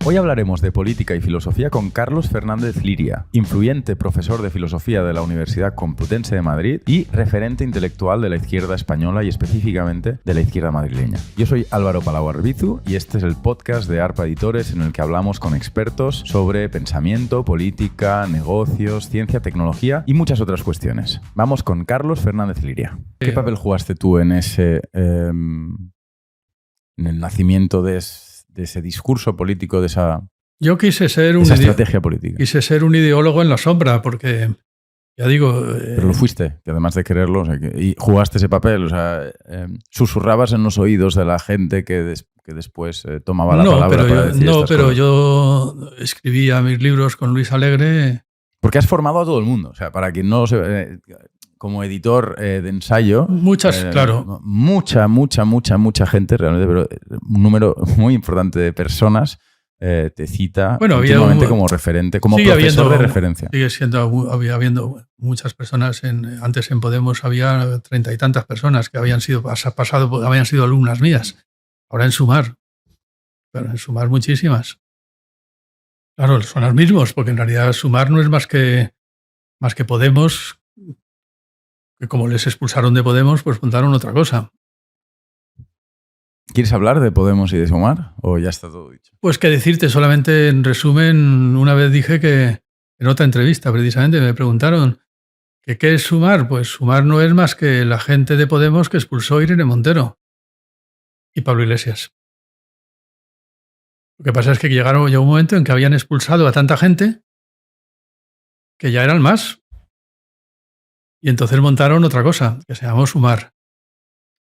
Hoy hablaremos de política y filosofía con Carlos Fernández Liria, influyente profesor de filosofía de la Universidad Complutense de Madrid y referente intelectual de la izquierda española y específicamente de la izquierda madrileña. Yo soy Álvaro Palau Arbizu y este es el podcast de ARPA Editores en el que hablamos con expertos sobre pensamiento, política, negocios, ciencia, tecnología y muchas otras cuestiones. Vamos con Carlos Fernández Liria. ¿Qué papel jugaste tú en en el nacimiento de ese discurso político, de esa estrategia política? Quise ser un ideólogo en la sombra, porque, ya digo... Pero lo fuiste, que además de quererlo, y jugaste ese papel, susurrabas en los oídos de la gente que después tomaba la palabra para decir estas cosas. Yo escribía mis libros con Luis Alegre. Porque has formado a todo el mundo, o sea, para quien no lo sepa... como editor de ensayo... Claro. Mucha gente, realmente, pero un número muy importante de personas te cita últimamente como referente, como profesor de referencia. Habiendo muchas personas. Antes en Podemos había 30 y tantas personas que habían sido alumnas mías. Ahora en Sumar. Pero en Sumar muchísimas. Claro, son los mismos, porque en realidad Sumar no es más que Podemos, que como les expulsaron de Podemos, pues montaron otra cosa. ¿Quieres hablar de Podemos y de Sumar o ya está todo dicho? Pues qué decirte, solamente en resumen, una vez dije que en otra entrevista precisamente me preguntaron que ¿qué es Sumar? Pues Sumar no es más que la gente de Podemos que expulsó a Irene Montero y Pablo Iglesias. Lo que pasa es que llegó un momento en que habían expulsado a tanta gente que ya eran más. Y entonces montaron otra cosa, que se llamó Sumar.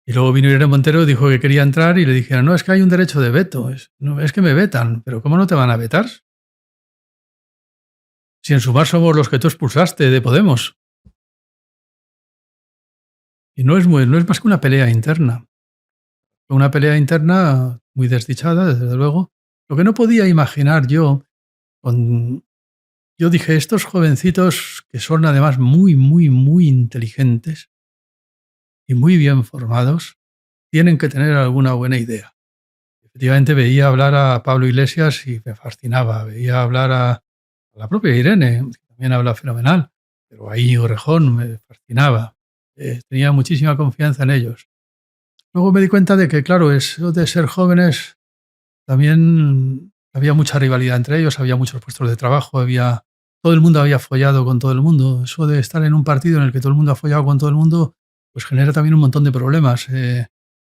Y luego vino Irene Montero y dijo que quería entrar y le dijeron, no, es que hay un derecho de veto. Es que me vetan. ¿Pero cómo no te van a vetar? Si en Sumar somos los que tú expulsaste de Podemos. Y no es más que una pelea interna. Una pelea interna muy desdichada, desde luego. Lo que no podía imaginar yo dije, estos jovencitos que son además muy, muy, muy inteligentes y muy bien formados, tienen que tener alguna buena idea. Efectivamente veía hablar a Pablo Iglesias y me fascinaba. Veía hablar a la propia Irene, que también habla fenomenal, pero a Íñigo Rejón me fascinaba. Tenía muchísima confianza en ellos. Luego me di cuenta de que, claro, eso de ser jóvenes, también había mucha rivalidad entre ellos, había muchos puestos de trabajo, todo el mundo había follado con todo el mundo. Eso de estar en un partido en el que todo el mundo ha follado con todo el mundo, pues genera también un montón de problemas.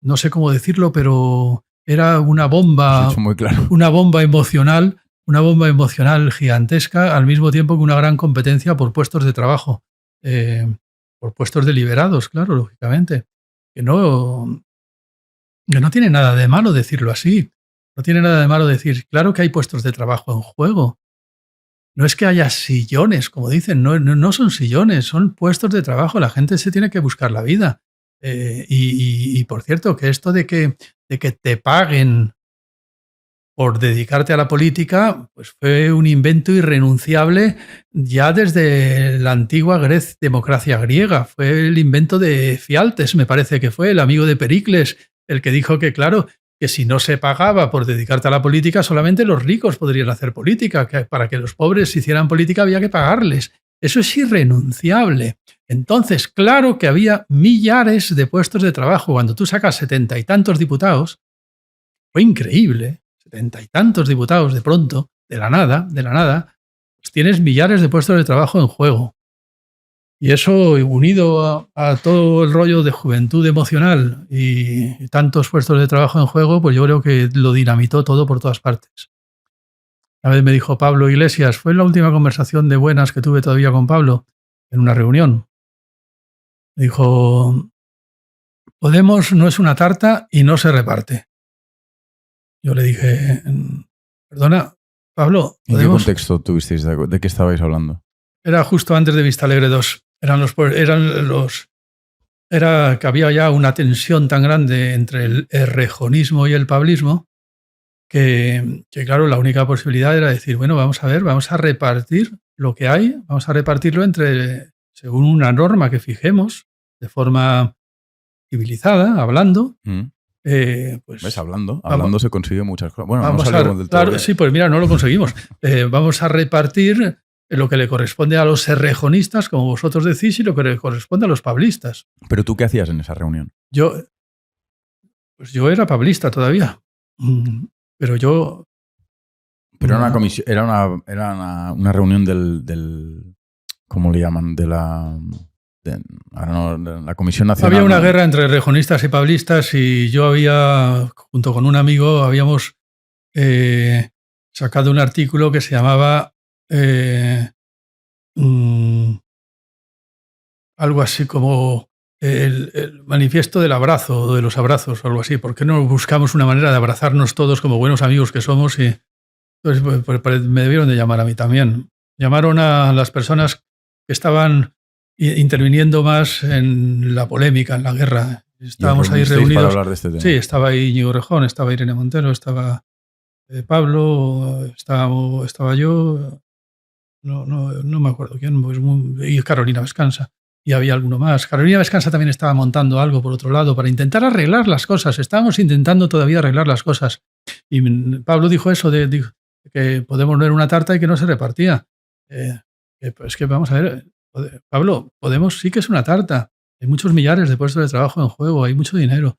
No sé cómo decirlo, pero era una bomba, muy claro. una bomba emocional gigantesca, al mismo tiempo que una gran competencia por puestos de trabajo, por puestos deliberados, claro, lógicamente. Que no tiene nada de malo decirlo así. No tiene nada de malo decir, claro que hay puestos de trabajo en juego. No es que haya sillones, como dicen, no son sillones, son puestos de trabajo. La gente se tiene que buscar la vida. Y por cierto, que esto de que te paguen por dedicarte a la política, pues fue un invento irrenunciable ya desde la antigua democracia griega. Fue el invento de Fialtes, me parece que fue, el amigo de Pericles, el que dijo que, claro, que si no se pagaba por dedicarte a la política, solamente los ricos podrían hacer política, que para que los pobres hicieran política había que pagarles. Eso es irrenunciable. Entonces, claro que había millares de puestos de trabajo. Cuando tú sacas 70 y tantos diputados, fue increíble, 70 y tantos diputados de pronto, de la nada, pues tienes millares de puestos de trabajo en juego. Y eso, unido a todo el rollo de juventud emocional y tantos puestos de trabajo en juego, pues yo creo que lo dinamitó todo por todas partes. Una vez me dijo Pablo Iglesias, fue la última conversación de buenas que tuve todavía con Pablo en una reunión. Me dijo, Podemos no es una tarta y no se reparte. Yo le dije, perdona, Pablo, ¿en qué contexto tuvisteis? ¿De qué estabais hablando? Era justo antes de Vista Alegre 2. Era que había ya una tensión tan grande entre el errejonismo y el pablismo que claro, la única posibilidad era decir, bueno, vamos a repartir lo que hay, vamos a repartirlo según una norma que fijemos de forma civilizada, hablando, pues ¿Ves? Hablando se consigue muchas cosas. Bueno, vamos no salimos del todo claro, bien. sí, pues mira, no lo conseguimos. Vamos a repartir lo que le corresponde a los serrejonistas, como vosotros decís, y lo que le corresponde a los pablistas. ¿Pero tú qué hacías en esa reunión? Pues yo era pablista todavía. Pero yo... Pero era una comisión, era una reunión del ¿cómo le llaman? De la Comisión Nacional. Había una guerra entre rejonistas y pablistas y yo había, junto con un amigo, habíamos sacado un artículo que se llamaba algo así como el manifiesto del abrazo o de los abrazos o algo así. ¿Por qué no buscamos una manera de abrazarnos todos como buenos amigos que somos? Y entonces pues, me debieron de llamar a mí también. Llamaron a las personas que estaban interviniendo más en la polémica, en la guerra. Estábamos ahí reunidos. Para hablar de este tema. Sí, estaba ahí Íñigo Rejón, estaba Irene Montero, estaba Pablo, estaba yo, no me acuerdo quién, pues, y Carolina Vescansa. Y había alguno más. Carolina Vescansa también estaba montando algo por otro lado para intentar arreglar las cosas. Estábamos intentando todavía arreglar las cosas. Y Pablo dijo eso de que podemos ver una tarta y que no se repartía. Pues que vamos a ver, Pablo, Podemos sí que es una tarta. Hay muchos millares de puestos de trabajo en juego, hay mucho dinero.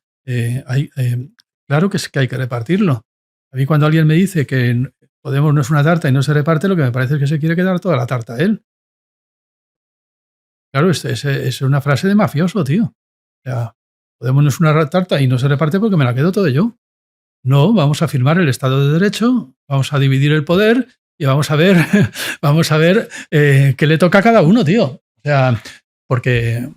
Claro que hay que repartirlo. A mí cuando alguien me dice que Podemos no es una tarta y no se reparte, lo que me parece es que se quiere quedar toda la tarta a él. Claro, es una frase de mafioso, tío. O sea, Podemos no es una tarta y no se reparte porque me la quedo todo yo. No, vamos a firmar el Estado de Derecho, vamos a dividir el poder y vamos a ver, qué le toca a cada uno, tío. O sea, porque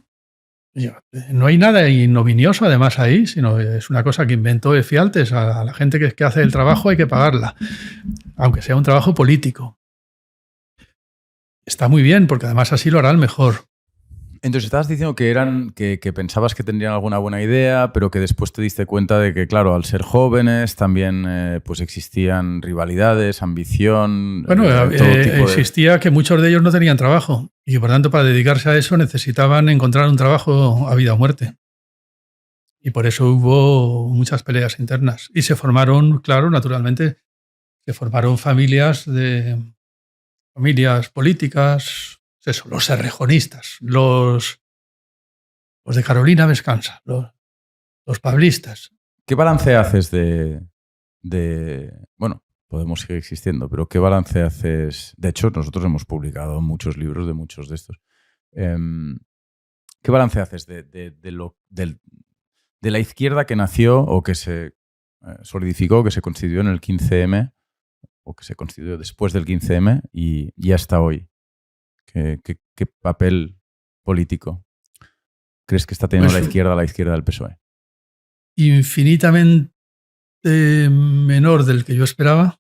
no hay nada ignominioso además ahí, sino es una cosa que inventó Efialtes. A la gente que hace el trabajo hay que pagarla, aunque sea un trabajo político. Está muy bien, porque además así lo hará el mejor. Entonces estabas diciendo que pensabas que tendrían alguna buena idea, pero que después te diste cuenta de que, claro, al ser jóvenes también pues existían rivalidades, ambición. Bueno, existía que muchos de ellos no tenían trabajo y por tanto para dedicarse a eso necesitaban encontrar un trabajo a vida o muerte. Y por eso hubo muchas peleas internas. Y se formaron, claro, naturalmente, se formaron familias políticas, eso, los serrejonistas, los de Carolina Vescansa, los pablistas. ¿Qué balance haces bueno, Podemos seguir existiendo, pero qué balance haces? De hecho, nosotros hemos publicado muchos libros de muchos de estos. ¿Qué balance haces de la izquierda que nació o que se solidificó, que se constituyó en el 15M o que se constituyó después del 15M y hasta hoy? ¿Qué papel político crees que está teniendo la izquierda del PSOE? Infinitamente menor del que yo esperaba,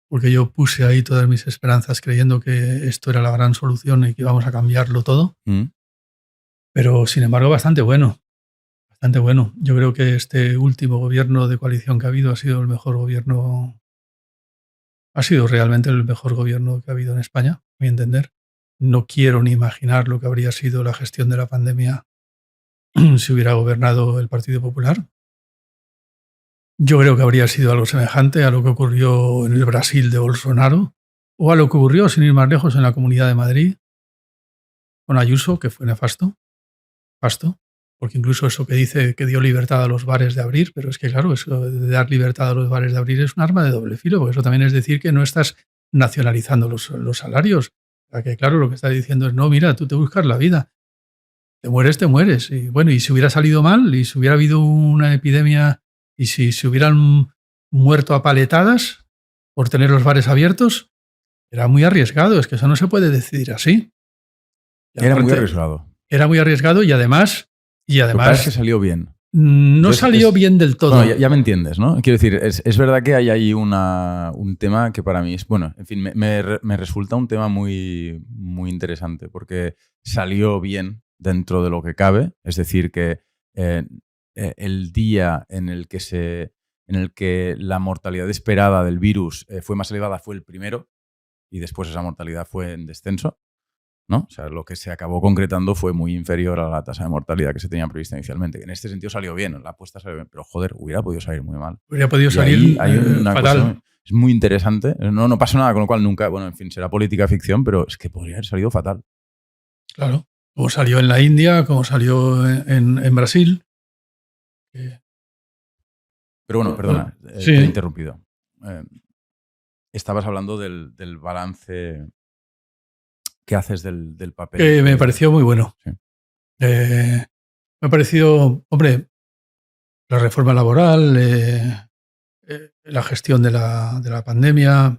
porque yo puse ahí todas mis esperanzas creyendo que esto era la gran solución y que íbamos a cambiarlo todo. Pero, sin embargo, bastante bueno. Bastante bueno. Yo creo que este último gobierno de coalición que ha habido ha sido el mejor gobierno. Ha sido realmente el mejor gobierno que ha habido en España, a mi entender. No quiero ni imaginar lo que habría sido la gestión de la pandemia si hubiera gobernado el Partido Popular. Yo creo que habría sido algo semejante a lo que ocurrió en el Brasil de Bolsonaro o a lo que ocurrió, sin ir más lejos, en la Comunidad de Madrid con Ayuso, que fue nefasto, porque incluso eso que dice que dio libertad a los bares de abrir, pero es que claro, eso de dar libertad a los bares de abrir es un arma de doble filo, porque eso también es decir que no estás nacionalizando los salarios. O sea que claro, lo que está diciendo es, no, mira, tú te buscas la vida, te mueres. Y bueno, y si hubiera salido mal, y si hubiera habido una epidemia, y si se hubieran muerto a paletadas por tener los bares abiertos, era muy arriesgado, es que eso no se puede decidir así. Era muy arriesgado. Era muy arriesgado y además Lo que es que salió bien. No Entonces, salió bien del todo. Bueno, ya me entiendes, ¿no? Quiero decir, es verdad que hay ahí un tema que para mí es, bueno, en fin, me resulta un tema muy, muy interesante porque salió bien dentro de lo que cabe, es decir, que el día en el que la mortalidad esperada del virus fue más elevada fue el primero y después esa mortalidad fue en descenso. ¿no? O sea, lo que se acabó concretando fue muy inferior a la tasa de mortalidad que se tenía prevista inicialmente. En este sentido salió bien, la apuesta salió bien, pero joder, hubiera podido salir muy mal. Hubiera podido Y salir ahí hay una fatal. cosa, es muy interesante. No pasa nada, con lo cual nunca, bueno, en fin, será política ficción, pero es que podría haber salido fatal. Claro, como salió en la India, como salió en Brasil. Pero bueno, perdona, Sí. te he interrumpido. Estabas hablando del balance que haces del papel. Que me pareció muy bueno. Sí. Me ha parecido, hombre, la reforma laboral, la gestión de la pandemia,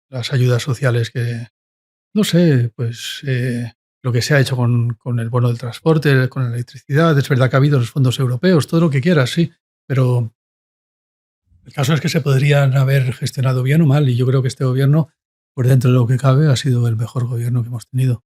las ayudas sociales que, no sé, pues lo que se ha hecho con el bono del transporte, con la electricidad. Es verdad que ha habido los fondos europeos, todo lo que quieras, sí, pero el caso es que se podrían haber gestionado bien o mal, y yo creo que este gobierno, por dentro de lo que cabe, ha sido el mejor gobierno que hemos tenido.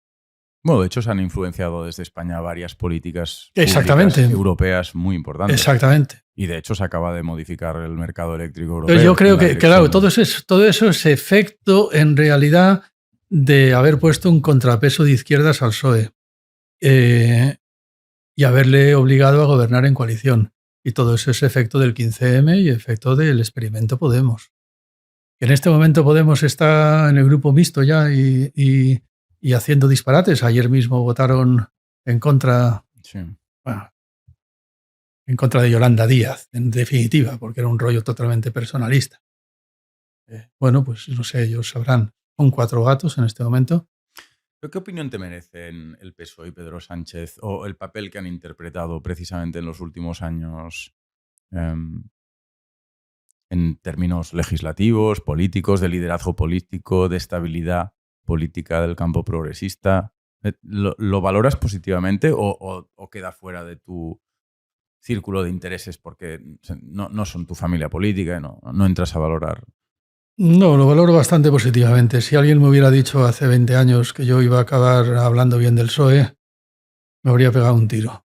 Bueno, de hecho se han influenciado desde España varias políticas Exactamente. Europeas muy importantes. Exactamente. Y de hecho se acaba de modificar el mercado eléctrico europeo. Yo creo que, claro, todo eso es efecto, en realidad, de haber puesto un contrapeso de izquierdas al PSOE y haberle obligado a gobernar en coalición. Y todo eso es efecto del 15M y efecto del experimento Podemos. En este momento Podemos está en el grupo mixto ya y haciendo disparates. Ayer mismo votaron en contra, sí. bueno, en contra de Yolanda Díaz, en definitiva, porque era un rollo totalmente personalista. Bueno, pues no sé, ellos sabrán. Son 4 gatos en este momento. ¿Pero qué opinión te merecen el PSOE y Pedro Sánchez o el papel que han interpretado precisamente en los últimos años en términos legislativos, políticos, de liderazgo político, de estabilidad política del campo progresista? ¿Lo valoras positivamente o queda fuera de tu círculo de intereses porque no son tu familia política y no entras a valorar? No, lo valoro bastante positivamente. Si alguien me hubiera dicho hace 20 años que yo iba a acabar hablando bien del PSOE, me habría pegado un tiro.